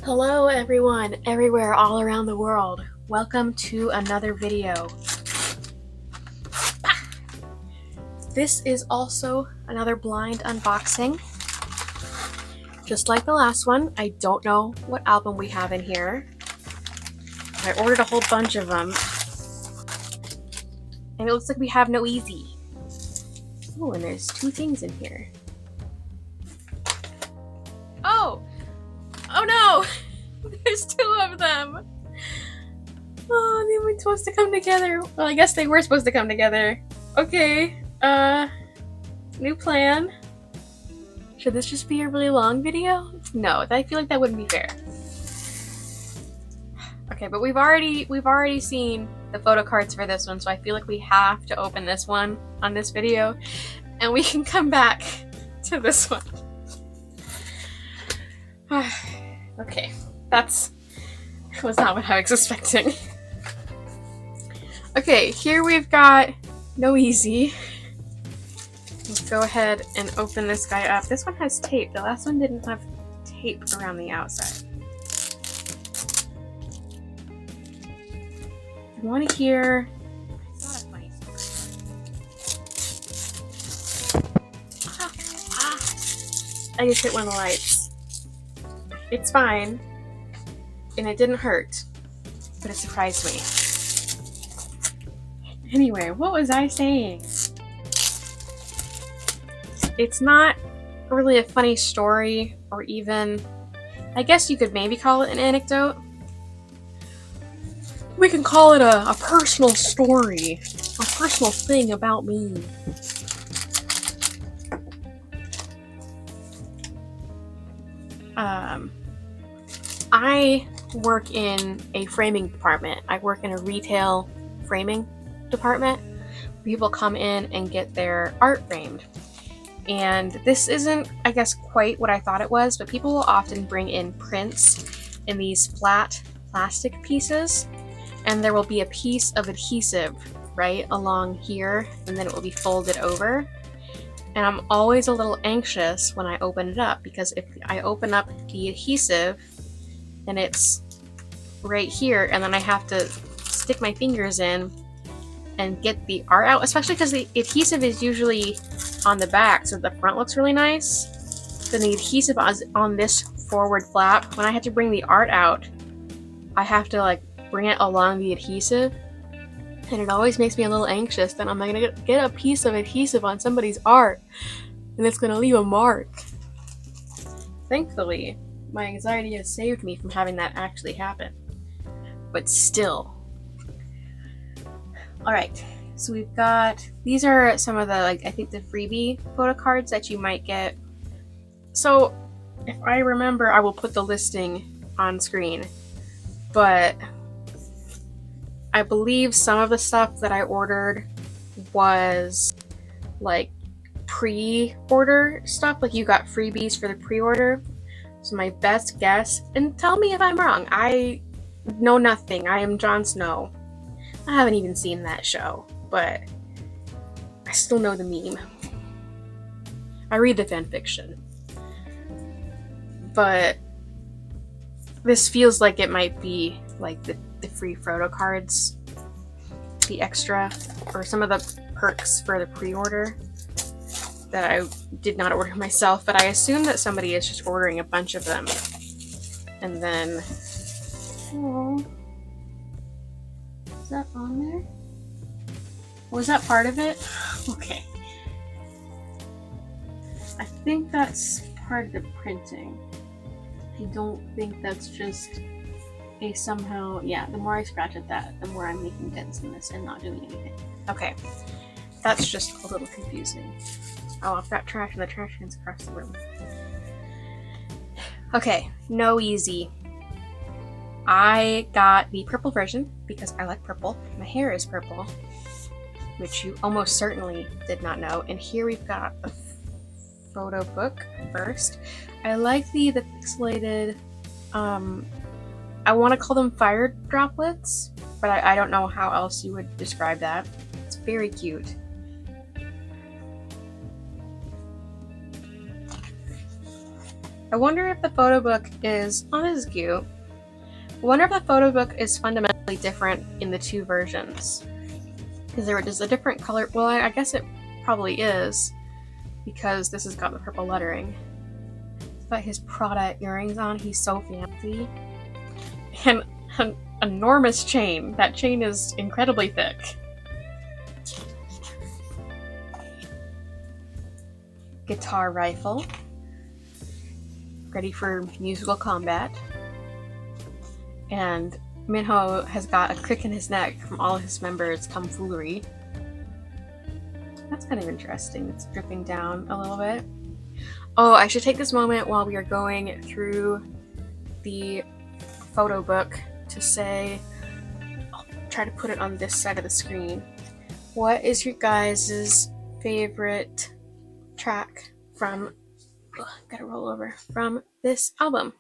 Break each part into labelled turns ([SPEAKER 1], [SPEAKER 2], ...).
[SPEAKER 1] Hello everyone, everywhere, all around the world. Welcome to another video. This is also another blind unboxing. Just like the last one, I don't know what album we have in here. I ordered a whole bunch of them. And it looks like we have NOEASY. Oh, and there's two things in here. Oh no! There's two of them! Oh, they were supposed to come together. Well, I guess they were supposed to come together. Okay, new plan. Should this just be a really long video? No, I feel like that wouldn't be fair. Okay, but we've already seen the photo cards for this one, so I feel like we have to open this one on this video, and we can come back to this one. Okay, that was not what I was expecting. Okay, here we've got NOEASY. Let's go ahead and open this guy up. This one has tape. The last one didn't have tape around the outside. I want to hear... It's not a funny story. I just hit one of the lights. It's fine. And it didn't hurt. But it surprised me. Anyway, what was I saying? It's not really a funny story, or even... I guess you could maybe call it an anecdote. We can call it a personal story. A personal thing about me. I work in a framing department. I work in a retail framing department. People come in and get their art framed. And this isn't, I guess, quite what I thought it was, but people will often bring in prints in these flat plastic pieces, and there will be a piece of adhesive right along here, and then it will be folded over. And I'm always a little anxious when I open it up, because if I open up the adhesive and it's right here, and then I have to stick my fingers in and get the art out, especially because the adhesive is usually on the back, so the front looks really nice. Then the adhesive is on this forward flap. When I have to bring the art out, I have to like bring it along the adhesive, and it always makes me a little anxious that I'm gonna get a piece of adhesive on somebody's art and it's gonna leave a mark. Thankfully, my anxiety has saved me from having that actually happen. But still. Alright, so we've got, these are some of the, like, I think the freebie photo cards that you might get. So, if I remember, I will put the listing on screen. But I believe some of the stuff that I ordered was like pre-order stuff, like you got freebies for the pre-order. So my best guess, and tell me if I'm wrong, I know nothing. I am Jon Snow. I haven't even seen that show, but I still know the meme. I read the fanfiction. But this feels like it might be like the free photo cards, the extra, or some of the perks for the pre-order that I did not order myself, but I assume that somebody is just ordering a bunch of them. And then... Oh, is that on there? Was that part of it? Okay. I think that's part of the printing. I don't think that's just a somehow... Yeah, the more I scratch at that, the more I'm making dents in this and not doing anything. Okay. That's just a little confusing. Oh, I've got trash in the trash cans across the room. Okay, NOEASY. I got the purple version because I like purple. My hair is purple, which you almost certainly did not know. And here we've got a photo book first. I like the pixelated, I want to call them fire droplets, but I don't know how else you would describe that. It's very cute. I wonder if the photo book is, oh, this is cute. I wonder if the photo book is fundamentally different in the two versions. Because there is a different color, well, I guess it probably is, because this has got the purple lettering. He's got his Prada earrings on, he's so fancy. And an enormous chain. That chain is incredibly thick. Guitar rifle. Ready for musical combat. And Minho has got a crick in his neck from all his members' tomfoolery. That's kind of interesting. It's dripping down a little bit. Oh, I should take this moment while we are going through the photo book to say, I'll try to put it on this side of the screen. What is your guys' favorite track from, gotta roll over, from this album?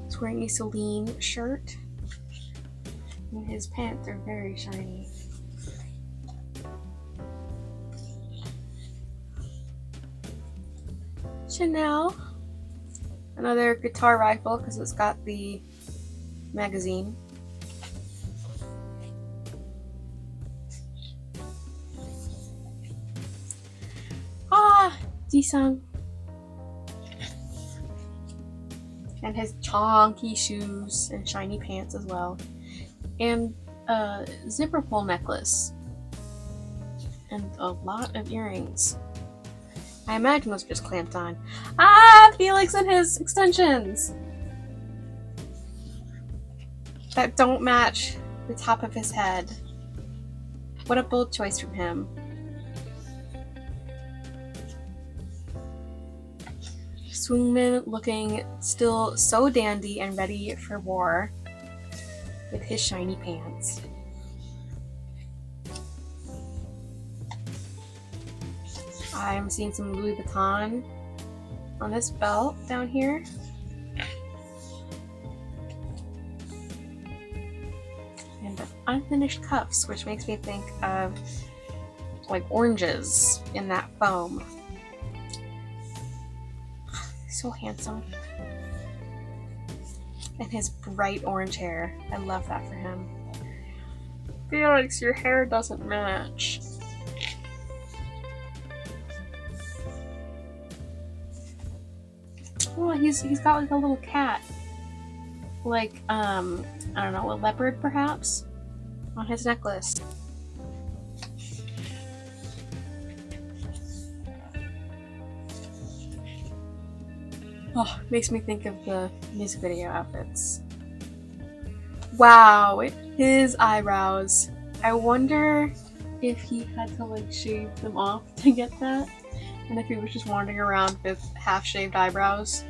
[SPEAKER 1] He's wearing a Celine shirt, and his pants are very shiny. Chanel. Another guitar rifle because it's got the magazine. Ah, Jisung. And his chonky shoes and shiny pants as well. And a zipper pull necklace. And a lot of earrings. I imagine those just clamped on. Ah, Felix and his extensions! That don't match the top of his head. What a bold choice from him. Swingman looking still so dandy and ready for war with his shiny pants. I'm seeing some Louis Vuitton on this belt down here. And unfinished cuffs, which makes me think of like oranges in that foam. So handsome. And his bright orange hair. I love that for him. Felix, your hair doesn't match. Oh, he's got like a little cat. Like, I don't know, a leopard perhaps? On his necklace. Oh, makes me think of the music video outfits. Wow, his eyebrows. I wonder if he had to like shave them off to get that. And if he was just wandering around with half-shaved eyebrows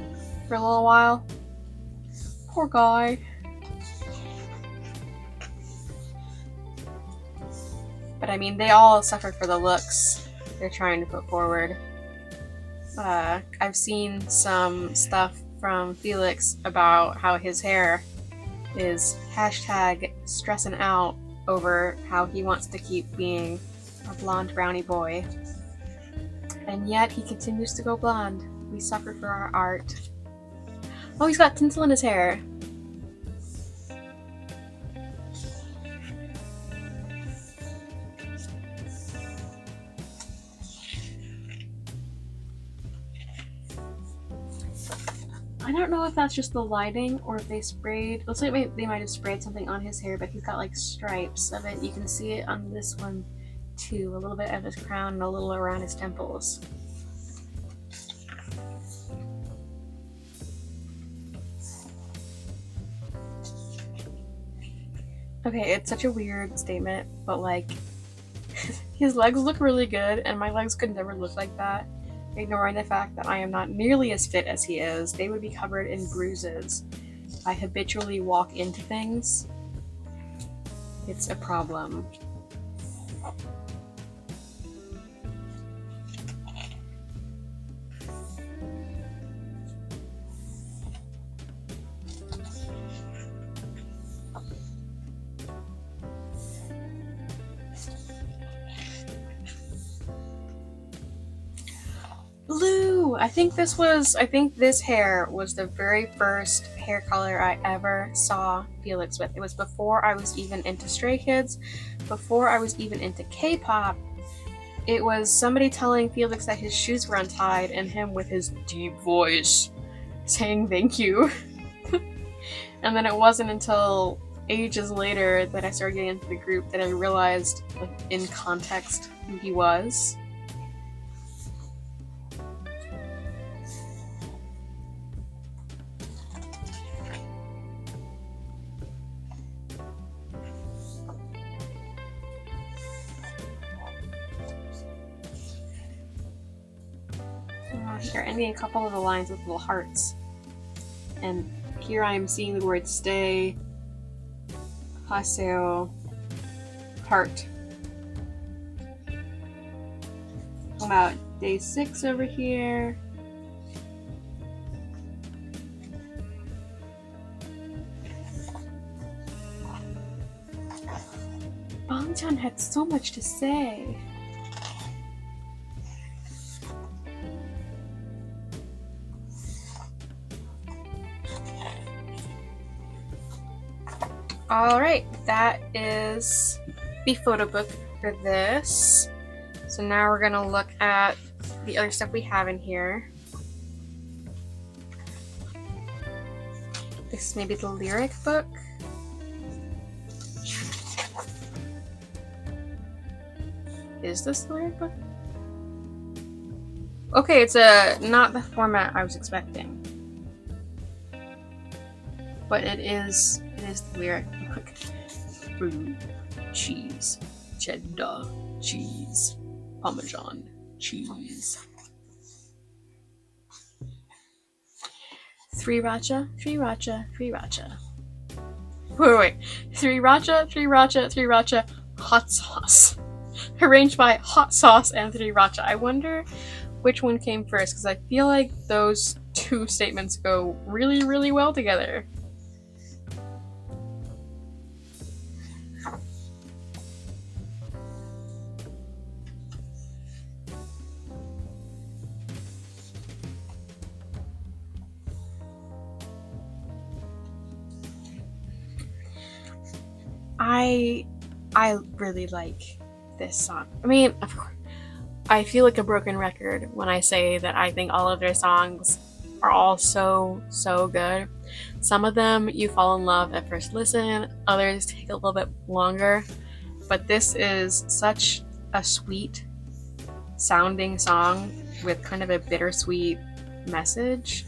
[SPEAKER 1] for a little while. Poor guy. But I mean, they all suffer for the looks they're trying to put forward. I've seen some stuff from Felix about how his hair is hashtag stressing out over how he wants to keep being a blonde brownie boy. And yet he continues to go blonde. We suffer for our art. Oh, he's got tinsel in his hair. I don't know if that's just the lighting or if they sprayed. Looks like they might have sprayed something on his hair, but he's got like stripes of it. You can see it on this one too. A little bit of his crown and a little around his temples. Okay, it's such a weird statement, but like his legs look really good and my legs could never look like that. Ignoring the fact that I am not nearly as fit as he is, they would be covered in bruises. I habitually walk into things. It's a problem. Blue! I think this hair was the very first hair color I ever saw Felix with. It was before I was even into Stray Kids, before I was even into K-pop. It was somebody telling Felix that his shoes were untied and him with his deep voice saying thank you. And then it wasn't until ages later that I started getting into the group that I realized, like, in context, who he was. Here, ending a couple of the lines with little hearts. And here I am seeing the word stay, haseo, heart. About day 6 over here. Bangchan had so much to say. Alright, that is the photo book for this. So now we're gonna look at the other stuff we have in here. This may be the lyric book. Is this the lyric book? Okay, it's not the format I was expecting. But it is the lyric book. Food, cheese, cheddar, cheese, Parmesan, cheese. Three racha, three racha, three racha. Wait. Three racha, hot sauce. Arranged by hot sauce and three racha. I wonder which one came first, because I feel like those two statements go really, really well together. I really like this song. I mean, of course, I feel like a broken record when I say that I think all of their songs are all so good. Some of them you fall in love at first listen, others take a little bit longer, but this is such a sweet sounding song with kind of a bittersweet message.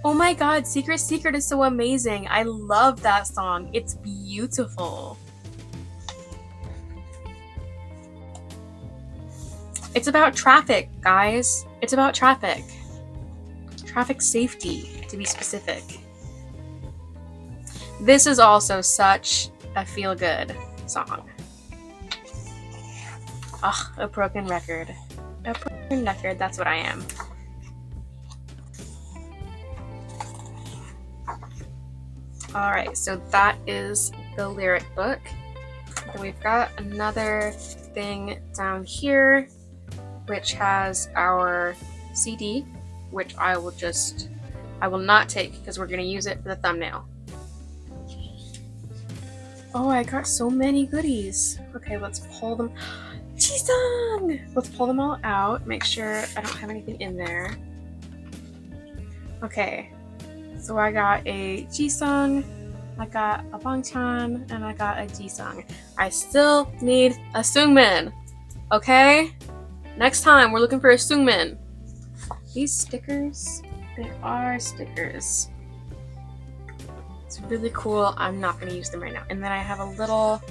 [SPEAKER 1] Oh my god, Secret Secret is so amazing. I love that song. It's beautiful. It's about traffic, guys. It's about traffic. Traffic safety, to be specific. This is also such a feel-good song. Ugh, a broken record. A broken record, that's what I am. Alright, so that is the lyric book. Then we've got another thing down here, which has our CD, which I will not take because we're going to use it for the thumbnail. Oh, I got so many goodies. Okay, let's pull them. Jisung! Let's pull them all out. Make sure I don't have anything in there. Okay. So I got a Jisung, I got a Bangchan, and I got a Jisung. I still need a Seungmin. Okay? Next time we're looking for a Seungmin. These stickers, they are stickers. It's really cool. I'm not going to use them right now. And then I have a little,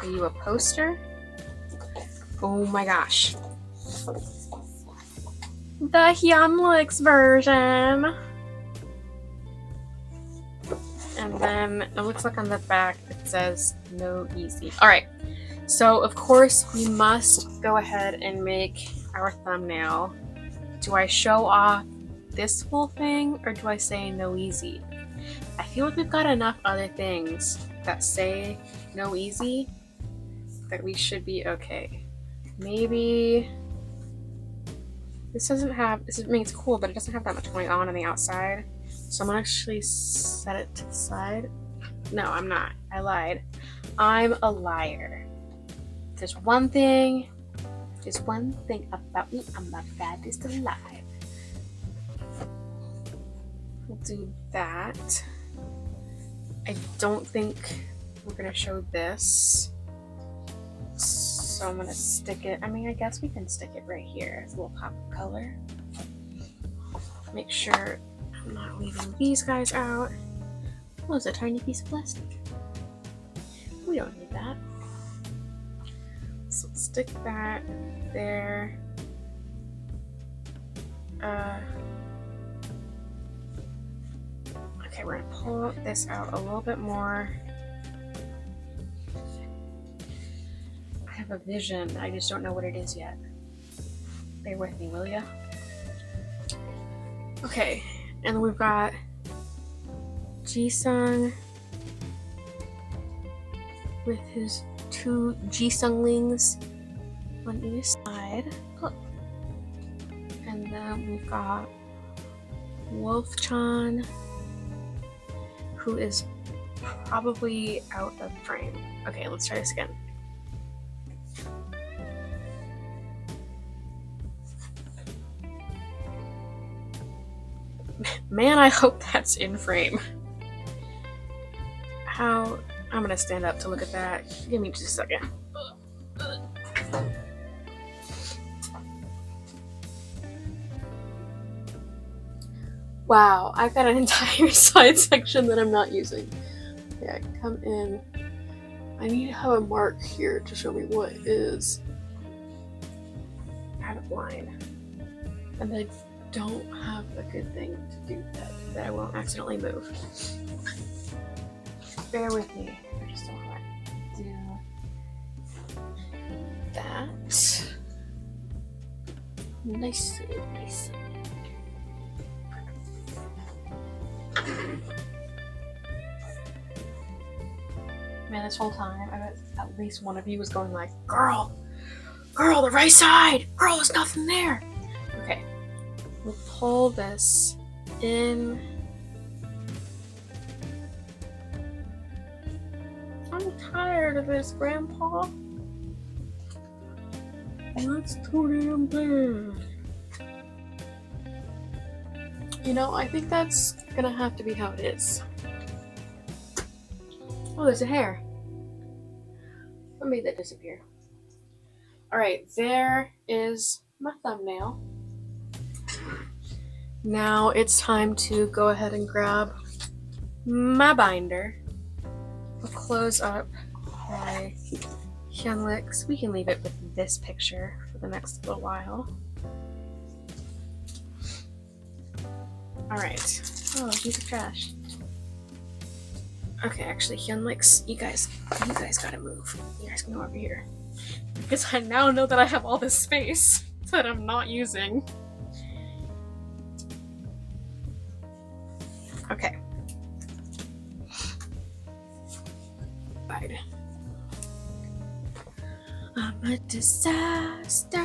[SPEAKER 1] a poster. Oh my gosh. The Hyunlix version. And then it looks like on the back it says NOEASY. Alright, so of course we must go ahead and make our thumbnail. Do I show off this whole thing or do I say NOEASY? I feel like we've got enough other things that say NOEASY, that we should be okay. Maybe this doesn't have, this, I mean, it's cool, but it doesn't have that much going on the outside. So I'm gonna actually set it to the side. No, I'm not. I lied. I'm a liar. There's one thing about me, I'm the fattest alive. We'll do that. I don't think we're gonna show this. So I'm gonna stick it, I mean, I guess we can stick it right here as a little pop of color. Make sure I'm not leaving these guys out. Oh, it's a tiny piece of plastic. We don't need that. So stick that there. Okay, we're gonna pull this out a little bit more. I have a vision, I just don't know what it is yet. Bear with me, will ya? Okay, and then we've got Jisung with his two Jisunglings on either side. Oh. And then we've got Wolf-chan, who is probably out of frame. Okay, let's try this again. Man, I hope that's in frame. How? I'm gonna stand up to look at that. Give me just a second. Wow, I've got an entire side section that I'm not using. Yeah, come in. I need to have a mark here to show me what is out of line. And I don't have a good thing to do that I won't accidentally move. Bear with me. I just don't want to do that. Nice. Man, this whole time, I bet at least one of you was going like, Girl, the right side! Girl, there's nothing there! Okay, we'll pull this in. I'm tired of this, Grandpa. That's too damn bad. You know, I think that's gonna have to be how it is. Oh, there's a hair. What made that disappear? Alright, there is my thumbnail. Now it's time to go ahead and grab my binder. We'll close up my Hyunlik's. We can leave it with this picture for the next little while. Alright. Oh, piece of trash. Okay, actually, Hyunlik's, you guys gotta move. You guys can go over here. Because I now know that I have all this space that I'm not using. Okay. Bye. I'm a disaster.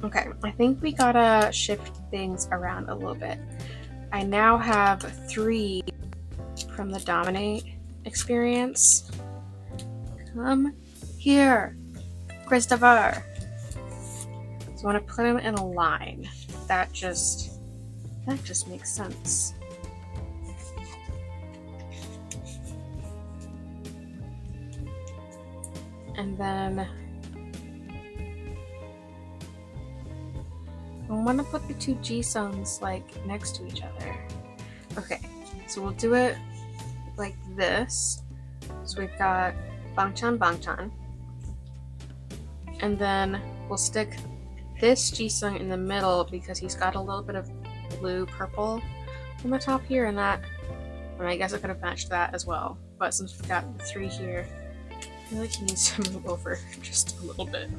[SPEAKER 1] Okay, I think we gotta shift things around a little bit. I now have 3 from the Dominate experience. Come here, Christopher. So I want to put them in a line. That just makes sense. And then I want to put the 2 Jisungs like next to each other. Okay, so we'll do it like this. So we've got Bangchan, and then we'll stick this Jisung in the middle because he's got a little bit of blue purple on the top here, and that, and I guess I could have matched that as well. But since we've got the 3 here, I feel like he needs to move over just a little bit.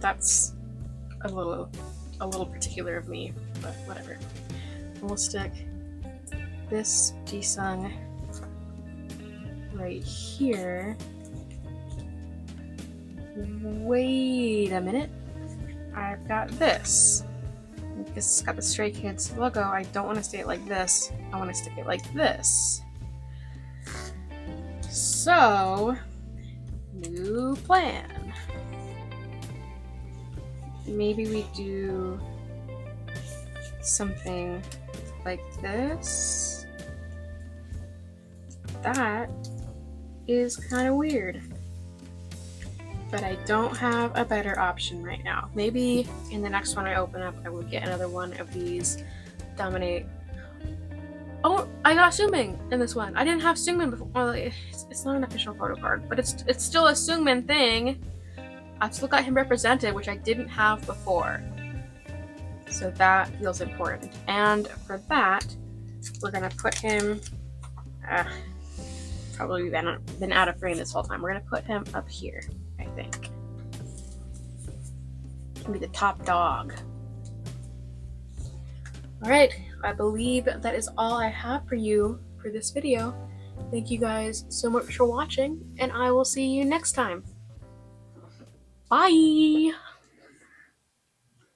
[SPEAKER 1] That's a little particular of me, but whatever. And we'll stick this Jisung right here. Wait a minute. I've got this. This has got the Stray Kids logo. I don't want to stick it like this. I want to stick it like this. So, new plan. Maybe we do something like this. That is kind of weird. But I don't have a better option right now. Maybe in the next one I open up, I will get another one of these Dominate. Oh, I got Sungmin in this one. I didn't have Sungmin before. Well, it's not an official photo card, but it's still a Sungmin thing. I've still got him represented, which I didn't have before. So that feels important. And for that, we're gonna put him. Probably been out of frame this whole time. We're gonna put him up here. I think. Can be the top dog. Alright, I believe that is all I have for you for this video. Thank you guys so much for watching, and I will see you next time. Bye!